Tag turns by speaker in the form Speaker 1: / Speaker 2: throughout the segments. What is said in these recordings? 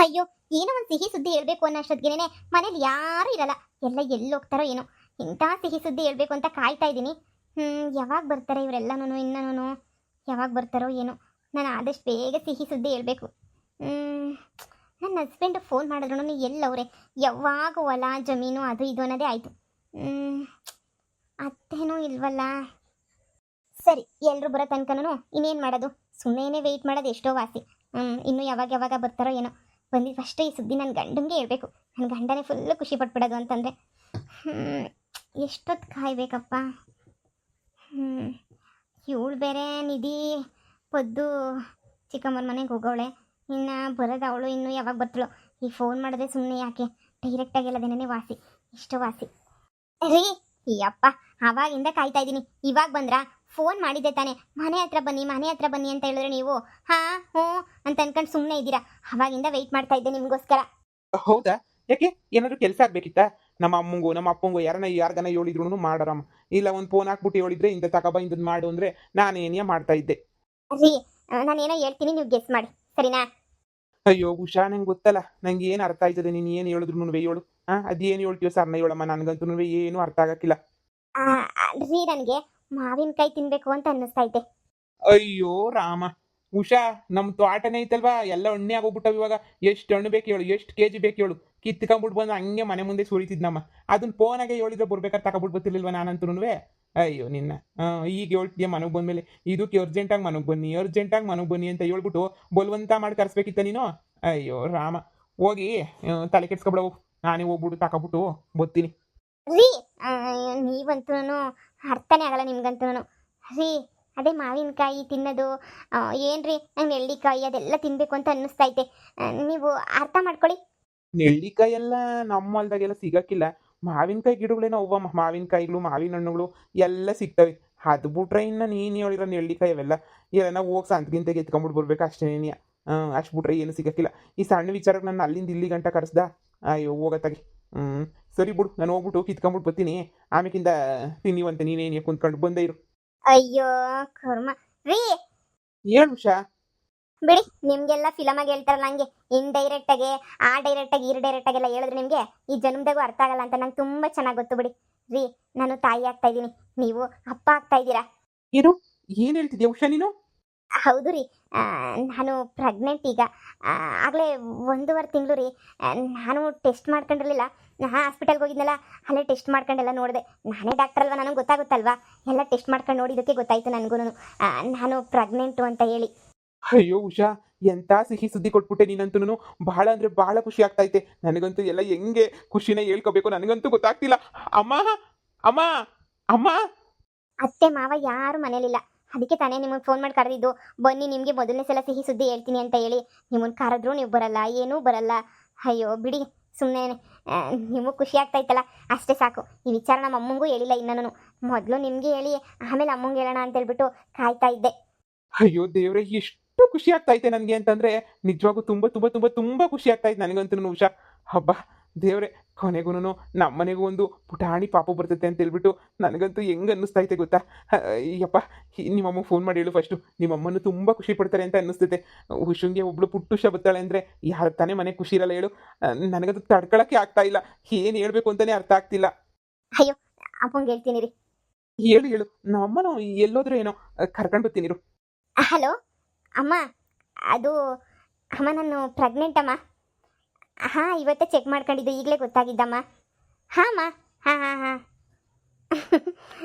Speaker 1: ಅಯ್ಯೋ, ಏನೋ ಒಂದು ಸಿಹಿ ಸುದ್ದಿ ಹೇಳ್ಬೇಕು ಅನ್ನೋ ಅಷ್ಟೊತ್ತಿಗೆನೆ ಮನೇಲಿ ಯಾರೂ ಇರಲ್ಲ. ಎಲ್ಲ ಎಲ್ಲಿ ಹೋಗ್ತಾರೋ ಏನೋ. ಇಂಥ ಸಿಹಿ ಸುದ್ದಿ ಹೇಳ್ಬೇಕು ಅಂತ ಕಾಯ್ತಾ ಇದ್ದೀನಿ. ಯಾವಾಗ ಬರ್ತಾರೆ ಇವರೆಲ್ಲನೂ ಇನ್ನೂ ಯಾವಾಗ ಬರ್ತಾರೋ ಏನೋ. ನಾನು ಆದಷ್ಟು ಬೇಗ ಸಿಹಿ ಸುದ್ದಿ ಹೇಳ್ಬೇಕು. ನನ್ನ ಹಸ್ಬೆಂಡ್ ಫೋನ್ ಮಾಡಿದ್ರು ಎಲ್ಲವ್ರೆ, ಯಾವಾಗ ಹೊಲ ಜಮೀನು ಅದು ಇದು ಅನ್ನೋದೇ ಆಯಿತು. ಅತ್ತೇನೂ ಇಲ್ವಲ್ಲ. ಸರಿ, ಎಲ್ಲರೂ ಬರೋ ತನಕನೂ ಇನ್ನೇನು ಮಾಡೋದು, ಸುಮ್ಮನೆ ವೆಯ್ಟ್ ಮಾಡೋದು ಎಷ್ಟೋ ವಾಸಿ. ಇನ್ನೂ ಯಾವಾಗ ಯಾವಾಗ ಬರ್ತಾರೋ ಏನೋ. ಬಂದಿದ್ದು ಫಸ್ಟ್ ಈ ಸುದ್ದಿ ನನ್ನ ಗಂಡಂಗೆ ಹೇಳ್ಬೇಕು. ನನ್ನ ಗಂಡನೇ ಫುಲ್ಲು ಖುಷಿ ಪಟ್ಬಿಡೋದು ಅಂತಂದರೆ ಎಷ್ಟೊತ್ತು ಕಾಯ್ಬೇಕಪ್ಪ. ಇವಳು ಬೇರೆ ನಿಧಿ ಪೊದ್ದು ಚಿಕ್ಕಮ್ಮನ ಮನೆಗೆ ಹೋಗವಳೆ. ಇನ್ನು ಬರೋದು ಅವಳು ಇನ್ನೂ ಯಾವಾಗ ಬರ್ತಾಳೋ. ಈ ಫೋನ್ ಮಾಡಿದ್ರೆ ಸುಮ್ಮನೆ ಯಾಕೆ, ಡೈರೆಕ್ಟಾಗಿ ಎಲ್ಲದೇನೇ ವಾಸಿ, ಇಷ್ಟು ವಾಸಿ. ರೀ ಅಪ್ಪ, ಆವಾಗಿಂದ ಕಾಯ್ತಾ ಇದ್ದೀನಿ. ಇವಾಗ ಬಂದ್ರಾ? ಫೋನ್ ಮಾಡಿದ್ದೆ ತಾನೆ, ಮನೆ ಹತ್ರ ಬನ್ನಿ ಅಂತ ಹೇಳಿದ್ರೆ ನೀವು ಹಾಂ ಹ್ಞೂ ಅಂತ ಅನ್ಕೊಂಡು ಸುಮ್ಮನೆ ಇದ್ದೀರಾ. ಆವಾಗಿಂದ ವೆಯ್ಟ್ ಮಾಡ್ತಾ ಇದ್ದೆ ನಿಮಗೋಸ್ಕರ.
Speaker 2: ಹೌದಾ? ಯಾಕೆ ಏನಾದ್ರು ಕೆಲಸ ಆಗ್ಬೇಕಿತ್ತಾ? ನಮ್ಮ ಅಮ್ಮಂಗೂ ನಮ್ಮ ಅಪ್ಪಂಗೂ ಯಾರ್ಗನ ಹೇಳಿದ್ರು ಮಾಡಾರಮ್ಮ. ಇಲ್ಲ ಒಂದು ಫೋನ್ ಹಾಕ್ಬಿಟ್ಟು ಹೇಳಿದ್ರೆ ಇಂಥ ತಗೊಬ ಇಂಥದ್ದು ಮಾಡು ಅಂದರೆ ನಾನೇನೇ ಮಾಡ್ತಾ ಇದ್ದೆ.
Speaker 1: ರೀ ನಾನೇನೋ ಹೇಳ್ತೀನಿ, ನೀವು ಗೆಸ್ ಮಾಡಿ, ಸರಿನಾ?
Speaker 2: ಅಯ್ಯೋ ಉಷಾ, ನಂಗೆ ಗೊತ್ತಲ್ಲ, ನಂಗೆ ಏನು ಅರ್ಥ ಆಯ್ತದೆ ನೀನು ಏನು ಹೇಳಿದ್ರು ಹೇಳು. ಅದೇನು ಹೇಳ್ತೀವೋ ಸರ್ನ ಹೇಳಮ್ಮ, ನನಗಂತೂ ಏನು ಅರ್ಥ ಆಗಕ್ಕಿಲ್ಲ.
Speaker 1: ರೀ ನನಗೆ ಮಾವಿನಕಾಯಿ ತಿನ್ಬೇಕು ಅಂತ ಅನ್ನಿಸ್ತೈತೆ.
Speaker 2: ಅಯ್ಯೋ ರಾಮ, ಉಷಾ ನಮ್ಮ ತೋಟನೇ ಐತಲ್ವಾ, ಎಲ್ಲ ಹಣ್ಣೆ ಆಗೋಗ್ಬಿಟ್ಟವ ಇವಾಗ. ಎಷ್ಟು ಹಣ್ಣು ಬೇಕು ಹೇಳು, ಎಷ್ಟು ಕೆಜಿ ಬೇಕು ಹೇಳು. ಕಿತ್ಕೊಂಡ್ಬಿಟ್ಟು ಬಂದು ಹಂಗೆ ಮನೆ ಮುಂದೆ ಸುರಿತಿದ್ನಮ್ಮ. ಅದನ್ನ ಫೋನಾಗೆ ಹೇಳಿದ್ರೆ ಬರ್ಬೇಕಾದ್ರೆ ತಗೊಬಿಟ್ಟು ಬರ್ತಿರ್ಲಿಲ್ವ ನಾನಂತೂ? ಅಯ್ಯೋ ನಿನ್ನ, ಈಗ ಹೇಳ್ತೀಯ ಮನೆಗೆ ಬಂದಮೇಲೆ ಇದಕ್ಕೆ ಅರ್ಜೆಂಟಾಗಿ ಮನೆಗೆ ಬನ್ನಿ ಅಂತ ಹೇಳ್ಬಿಟ್ಟು ಬಲವಂತ ಮಾಡಿ ಕರೆಸ್ಬೇಕಿತ್ತ ನೀನು? ಅಯ್ಯೋ ರಾಮ, ಹೋಗಿ ತಲೆ ಕೆಡ್ಸ್ಕೊಬಿಡವು, ನಾನೇ ಹೋಗ್ಬಿಟ್ಟು ತಗೊಬಿಟ್ಟು ಬರ್ತೀನಿ.
Speaker 1: ರೀ ನೀವಂತೂ ಅರ್ಥನೇ ಆಗಲ್ಲ ನಿಮ್ಗಂತೂ. ರೀ ಅದೇ ಮಾವಿನಕಾಯಿ ತಿನ್ನೋದು ಏನ್ರಿ, ನಂಗೆ ನೆಲ್ಲಿಕಾಯಿ ಅದೆಲ್ಲ ತಿನ್ಬೇಕು ಅಂತ ಅನ್ನಿಸ್ತೈತೆ. ನೀವು ಅರ್ಥ ಮಾಡ್ಕೊಳ್ಳಿ.
Speaker 2: ನೆಲ್ಲಿಕಾಯಿ ಎಲ್ಲ ನಮ್ಮ ಹೊಲ್ದಾಗೆಲ್ಲ ಸಿಗಕ್ಕಿಲ್ಲ. ಮಾವಿನಕಾಯಿ ಗಿಡಗಳೇನೋ ಅವ್ವಮ್ಮ, ಮಾವಿನಕಾಯಿಗಳು ಮಾವಿನ ಹಣ್ಣುಗಳು ಎಲ್ಲ ಸಿಗ್ತವೆ. ಅದು ಬಿಟ್ರೆ ಇನ್ನು ನೀನು ಹೇಳಿರೋ ನೆಲ್ಲಿಕಾಯಿ ಅವೆಲ್ಲ ಎಲ್ಲ ಹೋಗಿ ಸಂತಗಿಂತೆಗೆ ಎತ್ಕೊಂಡ್ಬಿಟ್ಟು ಬರ್ಬೇಕು ಅಷ್ಟೇನೇನಿಯ. ಅಷ್ಟು ಬಿಟ್ರೆ ಏನು ಸಿಗಕ್ಕಿಲ್ಲ. ಈ ಸಣ್ಣ ವಿಚಾರಕ್ಕೆ ನಾನು ಅಲ್ಲಿಂದ ಇಲ್ಲಿ ಗಂಟ ಕರೆಸ್ದ. ಅಯ್ಯೋ ಹೋಗತ್ತಾಗಿ. ಸರಿ ಬಿಡು, ನಾನು ಹೋಗ್ಬಿಟ್ಟು ಕಿತ್ಕೊಂಡ್ಬಿಟ್ಟು ಬರ್ತೀನಿ. ಆಮೇಕಿಂದ ತಿನ್ನಿವಂತೆ ನೀನೇನು ಕುಂತ್ಕೊಂಡು ಬಂದೇ ಇರು.
Speaker 1: ಅಯ್ಯೋ ಕರ್ಮ. ರೀ
Speaker 2: ಹೇಳು ಉಷಾ.
Speaker 1: ಬಿಡಿ, ನಿಮ್ಗೆಲ್ಲ ಫಿಲಮಾಗಿ ಹೇಳ್ತಾರಲ್ಲ ಹಂಗೆ ಇಂಡೈರೆಕ್ಟಾಗಿ ಆ ಡೈರೆಕ್ಟಾಗಿ ಈ ಡೈರೆಕ್ಟಾಗೆಲ್ಲ ಹೇಳಿದ್ರೆ ನಿಮಗೆ ಈ ಜನ್ಮದಾಗೂ ಅರ್ಥ ಆಗಲ್ಲ ಅಂತ ನಂಗೆ ತುಂಬ ಚೆನ್ನಾಗಿ ಗೊತ್ತು ಬಿಡಿ. ರೀ ನಾನು ತಾಯಿ ಆಗ್ತಾ ಇದ್ದೀನಿ, ನೀವು ಅಪ್ಪ ಆಗ್ತಾ ಇದ್ದೀರಾ.
Speaker 2: ಏನು ಹೇಳ್ತಿದ್ಯಾ ಉಷಾ ನೀನು?
Speaker 1: ಹೌದು ರೀ, ನಾನು ಪ್ರೆಗ್ನೆಂಟ್ ಈಗ. ಆಗಲೇ 1.5 ತಿಂಗಳು ರೀ. ನಾನು ಟೆಸ್ಟ್ ಮಾಡ್ಕೊಂಡಿರಲಿಲ್ಲ. ಹಾಸ್ಪಿಟಲ್ಗೆ ಹೋಗಿದ್ನಲ್ಲ, ಅಲ್ಲೇ ಟೆಸ್ಟ್ ಮಾಡ್ಕೊಂಡೆಲ್ಲ ನೋಡಿದೆ. ನಾನೇ ಡಾಕ್ಟರ್ ಅಲ್ವಾ, ನನಗೆ ಗೊತ್ತಾಗುತ್ತಲ್ವಾ. ಎಲ್ಲ ಟೆಸ್ಟ್ ಮಾಡ್ಕೊಂಡು ನೋಡಿದ್ದಕ್ಕೆ ಗೊತ್ತಾಯಿತು ನನಗೂ ನಾನು ಪ್ರೆಗ್ನೆಂಟು ಅಂತ ಹೇಳಿ.
Speaker 2: ಅಯ್ಯೋ ಉಷಾ, ಎಂಥ ಸಿಹಿ ಸುದ್ದಿ ಕೊಟ್ಬಿಟ್ಟೆ ನೀನಂತೂ. ಭಾಳ ಅಂದರೆ ಭಾಳ ಖುಷಿ ಆಗ್ತೈತೆ ನನಗಂತೂ. ಎಲ್ಲ ಹೆಂಗೆ ಖುಷಿನ ಹೇಳ್ಕೋಬೇಕು ನನಗಂತೂ ಗೊತ್ತಾಗ್ತಿಲ್ಲ. ಅಮ್ಮ ಅಮ್ಮ ಅಮ್ಮ.
Speaker 1: ಅತ್ತೆ ಮಾವ ಯಾರು ಮನೇಲಿಲ್ಲ, ಅದಕ್ಕೆ ತಾನೇ ನಿಮಗೆ ಫೋನ್ ಮಾಡಿ ಕರೆದಿದ್ದು. ಬನ್ನಿ, ನಿಮಗೆ ಮೊದಲನೇ ಸಲ ಸಿಹಿ ಸುದ್ದಿ ಹೇಳ್ತೀನಿ ಅಂತ ಹೇಳಿ. ನಿಮ್ಮನ್ನು ಕರೆದ್ರೂ ನೀವು ಬರಲ್ಲ, ಏನೂ ಬರಲ್ಲ. ಅಯ್ಯೋ ಬಿಡಿ, ಸುಮ್ಮನೆ ನಿಮಗೆ ಖುಷಿ ಆಗ್ತಾಯಿತ್ತಲ್ಲ ಅಷ್ಟೇ ಸಾಕು. ಈ ವಿಚಾರ ನಮ್ಮ ಅಮ್ಮಂಗೂ ಹೇಳಿಲ್ಲ ಇನ್ನೂ. ಮೊದಲು ನಿಮಗೆ ಹೇಳಿ ಆಮೇಲೆ ಅಮ್ಮಂಗೆ ಹೇಳೋಣ ಅಂತ ಹೇಳ್ಬಿಟ್ಟು ಕಾಯ್ತಾ ಇದ್ದೆ.
Speaker 2: ಅಯ್ಯೋ ದೇವ್ರೆ, ಎಷ್ಟು ಖುಷಿ ಆಗ್ತೈತೆ ನನಗೆ ಅಂತಂದರೆ ನಿಜವಾಗೂ ತುಂಬ ತುಂಬ ತುಂಬ ತುಂಬ ಖುಷಿ ಆಗ್ತಾಯಿತ್ತು ನನಗಂತೂ ಉಷಾ. ಹಬ್ಬ ದೇವ್ರೆ, ಕೊನೆಗೂ ನಮ್ಮ ಮನೆಗೂ ಒಂದು ಪುಟಾಣಿ ಪಾಪು ಬರ್ತೈತೆ ಅಂತ ಹೇಳ್ಬಿಟ್ಟು ನನಗಂತೂ ಹೆಂಗೆ ಅನ್ನಿಸ್ತೈತೆ ಗೊತ್ತಾ. ಅಯ್ಯಪ್ಪ, ನಿಮ್ಮಮ್ಮ ಫೋನ್ ಮಾಡಿ ಹೇಳು ಫಸ್ಟು. ನಿಮ್ಮಮ್ಮನೂ ತುಂಬ ಖುಷಿ ಪಡ್ತಾರೆ ಅಂತ ಅನ್ನಿಸ್ತೈತೆ. ಹುಷಂಗೆ ಒಬ್ಳು ಪುಟ್ಟುಷ ಬರ್ತಾಳೆ ಅಂದರೆ ಯಾರು ತಾನೇ ಮನೆ ಖುಷಿ ಇರಲ್ಲ ಹೇಳು. ನನಗಂತೂ ತಡ್ಕೊಳಕ್ಕೆ ಆಗ್ತಾ ಇಲ್ಲ, ಏನು ಹೇಳಬೇಕು ಅಂತಲೇ ಅರ್ಥ ಆಗ್ತಿಲ್ಲ.
Speaker 1: ಅಯ್ಯೋ ಅಪ್ಪಂಗೆ ಹೇಳ್ತೀನಿ ರೀ.
Speaker 2: ಹೇಳು ನಮ್ಮಮ್ಮನೂ ಎಲ್ಲೋದ್ರೂ ಏನೋ, ಕರ್ಕೊಂಡು ಬರ್ತೀನಿ ಇರು.
Speaker 1: ಹಲೋ ಅಮ್ಮ, ಅದು ಅಮ್ಮ ನಾನು ಪ್ರೆಗ್ನೆಂಟ್ ಅಮ್ಮ. ಇವತ್ತೇ ಚೆಕ್ ಮಾಡ್ಕೊಂಡಿದ್ದು, ಈಗಲೇ ಗೊತ್ತಾಗಿದ್ದಮ್ಮ. ಅಮ್ಮ, ಹಾಂ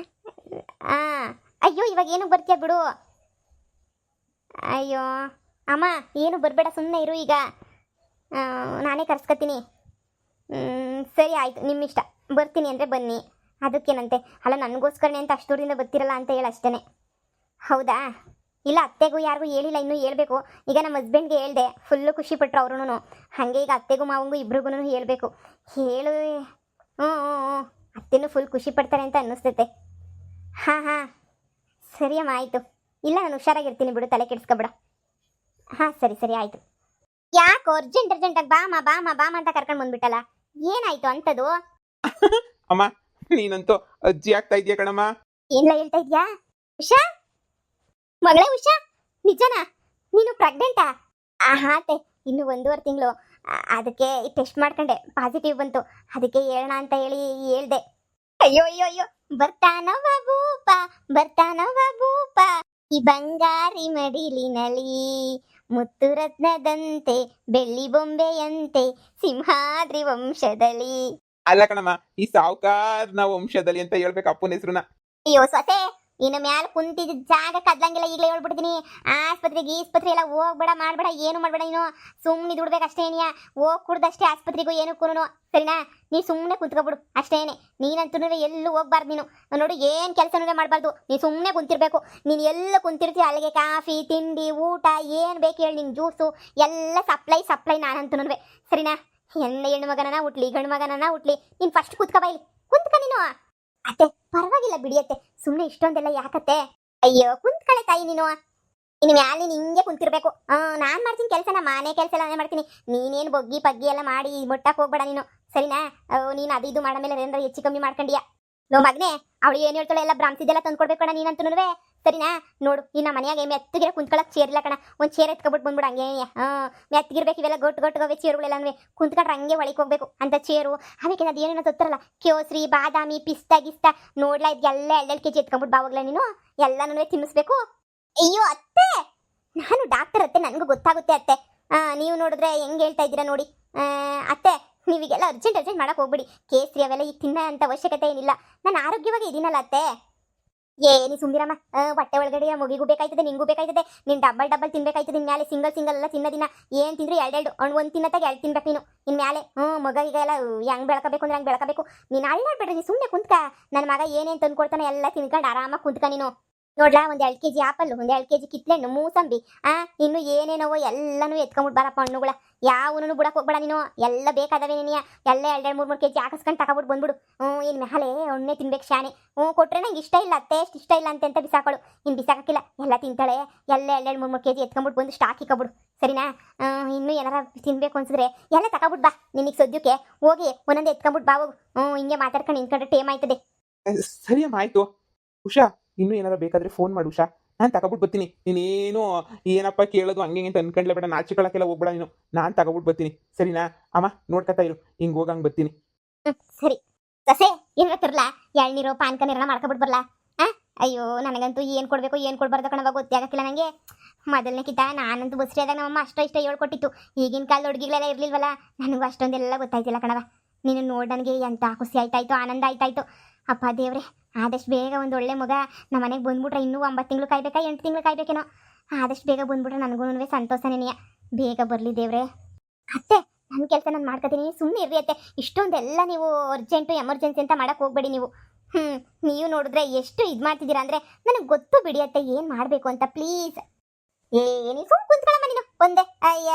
Speaker 1: ಅಯ್ಯೋ ಇವಾಗ ಏನು ಬರ್ತೀಯ ಬಿಡು. ಅಯ್ಯೋ ಅಮ್ಮ, ಏನು ಬರಬೇಡ, ಸುಮ್ಮನೆ ಇರು. ಈಗ ನಾನೇ ಕರ್ಸ್ಕೊತೀನಿ. ಸರಿ ಆಯಿತು, ನಿಮ್ಮಿಷ್ಟ. ಬರ್ತೀನಿ ಅಂದರೆ ಬನ್ನಿ, ಅದಕ್ಕೇನಂತೆ. ಅಲ್ಲ ನನಗೋಸ್ಕರನೇ ಅಂತ ಅಷ್ಟು ದೂರದಿಂದ ಬರ್ತಿರಲ್ಲ ಅಂತ ಹೇಳಿ ಅಷ್ಟೇ. ಹೌದಾ? ಇಲ್ಲ, ಅತ್ತೆಗೂ ಯಾರಿಗೂ ಹೇಳಿಲ್ಲ, ಇನ್ನೂ ಹೇಳ್ಬೇಕು. ಈಗ ನಮ್ಮ ಹಸ್ಬೆಂಡ್ಗೆ ಹೇಳ್ದೆ, ಫುಲ್ಲು ಖುಷಿ ಪಟ್ಟರು ಅವ್ರೂ. ಹಾಗೆ ಈಗ ಅತ್ತೆಗೂ ಮಾವಂಗೂ ಇಬ್ರಿಗೂ ಹೇಳಬೇಕು. ಹೇಳು. ಹ್ಞೂ ಅತ್ತೆನೂ ಫುಲ್ ಖುಷಿ ಪಡ್ತಾರೆ ಅಂತ ಅನ್ನಿಸ್ತೈತೆ. ಹಾಂ ಸರಿ ಅಮ್ಮ, ಆಯಿತು. ಇಲ್ಲ, ನಾನು ಹುಷಾರಾಗಿರ್ತೀನಿ ಬಿಡು, ತಲೆ ಕೆಡಿಸ್ಕೊಬೇಡ. ಸರಿ ಆಯಿತು. ಯಾಕೋ ಅರ್ಜೆಂಟಾಗಿ ಬಾಮ ಅಂತ ಕರ್ಕೊಂಡು ಬಂದ್ಬಿಟ್ಟಲ್ಲ, ಏನಾಯಿತು ಅಂಥದ್ದು?
Speaker 2: ಅಮ್ಮ, ನೀನಂತೂ ಅಜ್ಜಿ ಆಗ್ತಾ ಇದೆಯಾ ಕಣಮ್ಮ.
Speaker 1: ಏನೆಲ್ಲ ಹೇಳ್ತಾ ಇದೆಯಾ ಉಷಾ? ಮಗಳೇ ಉಷಾ, ನಿಜನಾ? ನೀನು ಪ್ರೆಗ್ನೆಂಟಾ? ಆತೆ, ಇನ್ನು 1.5 ತಿಂಗಳು. ಅದಕ್ಕೆ ಟೆಸ್ಟ್ ಮಾಡ್ಕೊಂಡೆ ಪಾಸಿಟಿವ್ ಬಂತು. ಅದಕ್ಕೆ ಹೇಳೋಣ ಅಂತ ಹೇಳಿ ಹೇಳ್ದೆ. ಅಯ್ಯೋ ಅಯ್ಯೋ ಅಯ್ಯೋ, ಬರ್ತಾನವ ಭೂಪ, ಬರ್ತಾನವ ಭೂಪ, ಈ ಬಂಗಾರಿ ಮಡಿಲಿನಲಿ ಮುತ್ತು ರತ್ನದಂತೆ ಬೆಳ್ಳಿ ಬೊಂಬೆಯಂತೆ ಸಿಂಹಾದ್ರಿ ವಂಶದಲ್ಲಿ.
Speaker 2: ಅಲ್ಲ ಕಣಮ್ಮ, ಈ ಸಾವುಕಾರನ ವಂಶದಲ್ಲಿ ಅಂತ ಹೇಳ್ಬೇಕು ಅಪ್ಪನ ಹೆಸರುನ.
Speaker 1: ಅಯ್ಯೋ ಸೊಸೆ, ಇನ್ನು ಮ್ಯಾಲ ಕುಂತಿದ್ದ ಜಾಗ ಕದ್ಲಂಗಿಲ್ಲ, ಈಗಲೇ ಹೇಳ್ಬಿಡ್ತೀನಿ. ಆಸ್ಪತ್ರೆ ಎಲ್ಲ ಹೋಗ್ಬೇಡ, ಮಾಡ್ಬೇಡ, ಏನು ಮಾಡ್ಬೇಡ. ನೀನು ಸುಮ್ಮನೆ ದುಡ್ಬೇಕು ಅಷ್ಟೇನಿಯ. ಹೋಗ್ ಕುಡ್ದಷ್ಟೇ ಆಸ್ಪತ್ರೆಗೂ ಏನಕ್ಕೂ, ಸರಿನಾ? ನೀ ಸುಮ್ಮನೆ ಕುಂತ್ಕೊಬಿಡು ಅಷ್ಟೇನೆ. ನೀನಂತೂ ಎಲ್ಲೂ ಹೋಗ್ಬಾರ್ದು. ನೀನು ನೋಡು, ಏನು ಕೆಲಸನೂ ಮಾಡಬಾರ್ದು. ನೀನು ಸುಮ್ಮನೆ ಕುಂತಿರ್ಬೇಕು. ನೀನು ಎಲ್ಲ ಕುಂತಿರ್ತೀವಿ, ಅಲ್ಲಿಗೆ ಕಾಫಿ ತಿಂಡಿ ಊಟ ಏನು ಬೇಕು ಹೇಳಿ, ನಿನ್ನ ಜ್ಯೂಸು ಎಲ್ಲ ಸಪ್ಲೈ ನಾನಂತೂ, ಸರಿನಾ? ಹೆಣ್ಣು ಮಗನ ಹುಟ್ಲಿ ಗಂಡು ಮಗನ ಹುಟ್ಲಿ, ನೀನು ಫಸ್ಟ್ ಕುತ್ಕ ಬೈಲಿ, ಕುಂತ್ಕ ನೀನು. ಅತ್ತೆ ಪರವಾಗಿಲ್ಲ ಬಿಡಿಯತ್ತೆ, ಸುಮ್ಮನೆ ಇಷ್ಟೊಂದೆಲ್ಲ ಯಾಕತ್ತೆ? ಅಯ್ಯೋ ಕುಂತ್ಕಳೆ ತಾಯಿ ನೀನು. ಇನ್ನು ಮ್ಯಾಲೆ ನೀನು ಹಿಂಗೆ ಕುಂತಿರ್ಬೇಕು. ನಾನು ಮಾಡ್ತೀನಿ ಕೆಲಸನ, ಮನೆ ಕೆಲಸ ಎಲ್ಲ ನಾನೇ ಮಾಡ್ತೀನಿ. ನೀನೇನು ಬಗ್ಗಿ ಪಗ್ಗಿ ಎಲ್ಲ ಮಾಡಿ ಮುಟ್ಟಕ್ಕೆ ಹೋಗ್ಬೇಡ ನೀನು, ಸರಿನಾ? ನೀನು ಅದು ಇದು ಮಾಡೋ ಮೇಲೆ ಏನಾರ ಹೆಚ್ಚು ಕಮ್ಮಿ ಮಾಡ್ಕೊಂಡಿಯಾ? ನೋ ಮಗನೇ, ಅವಳು ಏನು ಹೇಳ್ತಾಳೆ ಎಲ್ಲ ಬ್ರಾಮ್ಸಿದ್ದೆಲ್ಲ ತಂದು ಕೊಡ್ಬೇಕಣ್ಣ ನೀನಂತೂ, ಸರಿನಾ? ನೋಡು, ಇನ್ನು ಮನೆಯಾಗ ಮೆತ್ತಗಿರ ಕುಂತ್ಕೊಳಕ್ಕೆ ಚೇರ್ ಇಲ್ಲ ಕಣ. ಒಂದು ಚೇರ್ ಎತ್ಕೊಬಿಟ್ಟು ಬಂದ್ಬಿಡು ಹಂಗೆ. ಮೆತ್ತಗಿರ್ಬೇಕು ಇವೆಲ್ಲ ಗೊಟ್ಟುಗವೆ ಚೇರುಗಳೆಲ್ಲ ಕುಂತ್ಕೊಂಡ್ರೆ ಹಂಗೆ ಒಳಗೆ ಹೋಗ್ಬೇಕು ಅಂತ ಚೇರು. ಅದಕ್ಕೆ ಅದು ಏನೇನೋ ತೊತ್ತರಲ್ಲ, ಕೇಸರಿ ಬಾದಾಮಿ ಪಿಸ್ತಾ ಗಿಸ್ತಾ ನೋಡ್ಲಾ, ಇದೆಲ್ಲ 2 ಕೆಜಿ ಎತ್ಕೊಂಡ್ಬಿಟ್ಟು ಬಾವಾಗ್ಲ ನೀನು ಎಲ್ಲನೂ ತಿನ್ನಿಸ್ಬೇಕು. ಅಯ್ಯೋ ಅತ್ತೆ, ನಾನು ಡಾಕ್ಟರ್ ಅತ್ತೆ, ನನಗೂ ಗೊತ್ತಾಗುತ್ತೆ ಅತ್ತೆ. ನೀವು ನೋಡಿದ್ರೆ ಹೆಂಗೆ ಹೇಳ್ತಾ ಇದ್ದೀರಾ ನೋಡಿ. ಅತ್ತೆ ನೀವೀಗೆಲ್ಲ ಅರ್ಜೆಂಟ್ ಮಾಡಕ್ಕೆ ಹೋಗ್ಬಿಡಿ. ಕೇಸರಿ ಅವೆಲ್ಲ ಈಗ ತಿನ್ನೋ ಅಂತ ಅವಶ್ಯಕತೆ ಏನಿಲ್ಲ. ನಾನು ಆರೋಗ್ಯವಾಗಿ ಇದೀನಲ್ಲ ಅತ್ತೆ. ಏನಿ ಸುಂದಿರಮ್ಮ, ಹೊಟ್ಟೆ ಒಳಗಡೆ ಮುಗಿಗೂ ಬೇಕಾಯ್ತದೆ, ನಿಂಗೂ ಬೇಕಾಯ್ತದೆ. ನೀನು ಡಬಲ್ ತಿನ್ಬೇಕಾಯ್ತದೆ. ಇನ್ಮೇಲೆ ಸಿಂಗಲ್ ಎಲ್ಲ ತಿನ್ನೋದಿನ. ಏನು ತಿಂದ್ರು 2 ಒಂದು ತಿನ್ನತ್ತಾಗ 2 ತಿನ್ಬೇಕು ನೀನು ಇನ್ಮೇಲೆ. ಮಗ ಈಗ ಎಲ್ಲ ಹೆಂಗೆ ಬೆಳ್ಕೋಬೇಕು ಅಂದ್ರೆ ಹಂಗೆ ಬೆಳ್ಕೋಬೇಕು. ನೀನು ಅಳ್ಳಾಡ್ಬೇಡ್ರಿ, ನೀನು ಸುಮ್ಮನೆ ಕುಂತ್ಕ. ನನ್ನ ಮಗ ಏನೇನು ತಂದು ಕೊಡ್ತಾನೆ ಎಲ್ಲ ತಿನ್ಕೊಂಡು ಆರಾಮಾಗಿ ಕುಂತ್ಕ ನೀನು. ನೋಡ್ಲಾ, ಒಂದು 2 ಕೆಜಿ ಆಪಲ್, ಒಂದು 2 ಕೆಜಿ ಕಿತ್ಲೆಹಣ್ಣು, ಮೂಸಂಬಿ, ಇನ್ನು ಏನೇನೋ ಎಲ್ಲನೂ ಎತ್ಕೊಂಡ್ಬಿಟ್ಟು ಬಾರಪ್ಪ ಹಣ್ಣುಗಳ. ಯಾವನು ಬಿಡಕ್ಕೆ ಹೋಗ್ಬೇಡ ನೀನು. ಎಲ್ಲ ಬೇಕಾದವೆ ನೀನು. ಎಲ್ಲ 2-3 ಕೆಜಿ ಹಾಕಿಸ್ಕೊಂಡು ತಗೊಬಿಟ್ಟು ಬಂದ್ಬಿಡು. ಇನ್ನು ಮೇಲೆ ಹಣ್ಣೆ ತಿನ್ಬೇಕು ಶಾನೆ. ಕೊಟ್ಟರೆ ನಂಗೆ ಇಷ್ಟ ಇಲ್ಲ ಅತ್ತೆ, ಇಷ್ಟ ಇಲ್ಲ ಅಂತ ಬಿಸಾಕೊಳ್ಳು. ಇನ್ನು ಬಿಸಾಕಿಲ್ಲ, ಎಲ್ಲ ತಿಂತಾಳೆ. ಎಲ್ಲ 2-3 ಕೆಜಿ ಎತ್ಕೊಂಡ್ಬಿಟ್ಟು ಬಂದು ಸ್ಟಾಕ್ ಇಕ್ಕೊಬಿಡು, ಸರಿನಾ? ಇನ್ನೂ ಏನಾರ ತಿನ್ಬೇಕು ಅನ್ಸಿದ್ರೆ ಎಲ್ಲ ತಗೊಬಿಟ್ಟು ಬಾ. ನಿನಗೆ ಸದ್ಯಕ್ಕೆ ಹೋಗಿ ಒಂದೊಂದು ಎತ್ಕೊಂಡ್ಬಿಟ್ಟು ಬಾ ಹೋಗು. ಹಿಂಗೆ ಮಾತಾಡ್ಕೊಂಡು ನಿಂತ್ಕೊಂಡ್ರೆ ಟೇಮ್ ಆಯ್ತದೆ.
Speaker 2: ಸರಿಯಮ್ಮ, ಆಯ್ತು. ಉಷಾ, ಇನ್ನೂ ಏನಾರ ಬೇಕಾದ್ರೆ ಫೋನ್ ಮಾಡು ಉಷಾ, ನಾನು ತಗೊಬಿಟ್ಟು ಬರ್ತೀನಿ. ನೀನೇನು ಏನಪ್ಪ ಕೇಳೋದು ಹಂಗೆ ಅಂತ ಅನ್ಕೊಂಡ್ಲೆ ಬೇಡ, ನಾಚಿಕೊಳ್ಳೋಕ್ಕೆಲ್ಲ ಹೋಗ್ಬೇಡ ನೀನು. ನಾನು ತಗೊಬಿಟ್ಟು ಬರ್ತೀನಿ, ಸರಿನಾ? ಅಮ್ಮ ನೋಡ್ಕೊತಾ ಇರು, ಹಿಂಗೆ ಹೋಗಂಗೆ ಬರ್ತೀನಿ.
Speaker 1: ಸರಿ ಸಸೆ, ಏನಾರ ತರಲಾ? ಎಳ್ನೀರು ಪಾನ್ಕ ನೀರನ್ನ ಮಾಡ್ಕೊಬಿಟ್ಟು ಬರಲಾ? ಅಯ್ಯೋ ನನಗಂತೂ ಏನು ಕೊಡಬೇಕು ಏನು ಕೊಡಬಾರ್ದು ಕಣವ ಗೊತ್ತೇ ಆಗಕ್ಕಿಲ್ಲ ನನಗೆ. ಮೊದಲನೇ ಕಿತ್ತ ನಾನಂತೂ ಬಸ್ರಿ ಆದಾಗ ನಮ್ಮಮ್ಮ ಇಷ್ಟ ಹೇಳ್ಕೊಟ್ಟಿತ್ತು. ಈಗಿನ ಕಾಲದ ಹುಡುಗಿಗಳೆಲ್ಲ ಇರಲಿಲ್ವಲ್ಲ, ನನಗೂ ಅಷ್ಟೊಂದೆಲ್ಲ ಗೊತ್ತಾಯ್ತಿಲ್ಲ ಕಣವ. ನೀನು ನೋಡಿ ನನಗೆ ಎಂಥ ಖುಷಿ ಆಯ್ತಾಯ್ತು, ಆನಂದ ಆಯ್ತಾಯ್ತು. ಅಪ್ಪ ದೇವ್ರೆ, ಆದಷ್ಟು ಬೇಗ ಒಂದು ಒಳ್ಳೆ ಮಗ ನಮ್ಮ ಮನೆಗೆ ಬಂದ್ಬಿಟ್ರೆ. ಇನ್ನೂ 9 ತಿಂಗಳು ಕಾಯ್ಬೇಕಾ 8 ತಿಂಗಳು ಕಾಯ್ಬೇಕೇನೋ. ಆದಷ್ಟು ಬೇಗ ಬಂದ್ಬಿಟ್ರೆ ನನಗೂ ಸಂತೋಷನೇ. ಬೇಗ ಬರಲಿ ದೇವ್ರೆ. ಅತ್ತೆ ನನ್ನ ಕೆಲಸ ನಾನು ಮಾಡ್ಕೊತೀನಿ, ಸುಮ್ಮನೆ ಇರ್ರಿ ಅತ್ತೆ. ಇಷ್ಟೊಂದೆಲ್ಲ ನೀವು ಅರ್ಜೆಂಟು ಎಮರ್ಜೆನ್ಸಿ ಅಂತ ಮಾಡಕ್ಕೆ ಹೋಗ್ಬೇಡಿ ನೀವು. ನೀವು ನೋಡಿದ್ರೆ ಎಷ್ಟು ಇದು ಮಾಡ್ತಿದ್ದೀರಾ ಅಂದರೆ ನನಗೆ ಗೊತ್ತು ಬಿಡಿ ಅತ್ತೆ ಏನು ಮಾಡಬೇಕು ಅಂತ. ಪ್ಲೀಸ್ ಏನಿ ಸುಮ್ಮನೆ ಕುಂತ್ಕೊಳ್ಳಮ್ಮ ನೀನು ಒಂದೇ. ಅಯ್ಯ